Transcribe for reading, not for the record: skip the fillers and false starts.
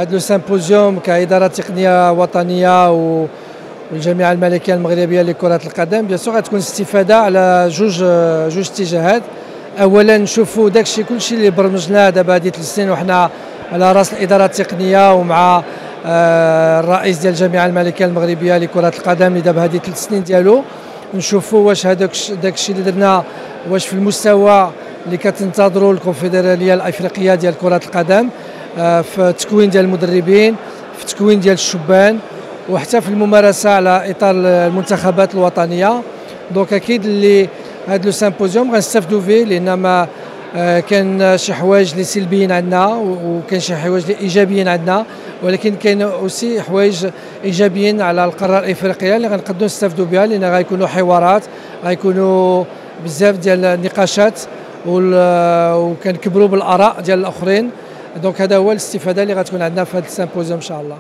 هذا لو سيمبوزيوم كإدارة تقنية وطنية والجامعة الملكية المغربية لكرة القدم بيان سور غتكون استفادة على جوج اتجاهات. أولا نشوفوا داكشي كلشي اللي برمجناه دابا هذه 3 سنين وحنا على راس الإدارة التقنية ومع الرئيس ديال الجامعة الملكية المغربية لكرة القدم اللي دابا هذه 3 سنين ديالو، نشوفوا واش داكشي اللي درنا واش في المستوى اللي كتنتظروا الكونفدرالية الأفريقية ديال كرة القدم في التكوين ديال المدربين، في التكوين ديال الشبان، وحتى في الممارسة على إطار المنتخبات الوطنية. دونك أكيد اللي هذا لو سيمبوزيوم غنستافدوا فيه، لأن ما كان شي حوايج اللي سلبيين عندنا وكان شي حوايج اللي ايجابيين عندنا، ولكن كاين اوسي حوايج ايجابيين على القاره الافريقيه اللي غنقدروا نستافدوا بها، لان غيكونوا حوارات، غيكونوا بزاف ديال النقاشات وكنكبروا بالاراء ديال الاخرين. دونك هذا هو الاستفاده اللي غتكون عندنا في هذا السيمبوزيوم ان شاء الله.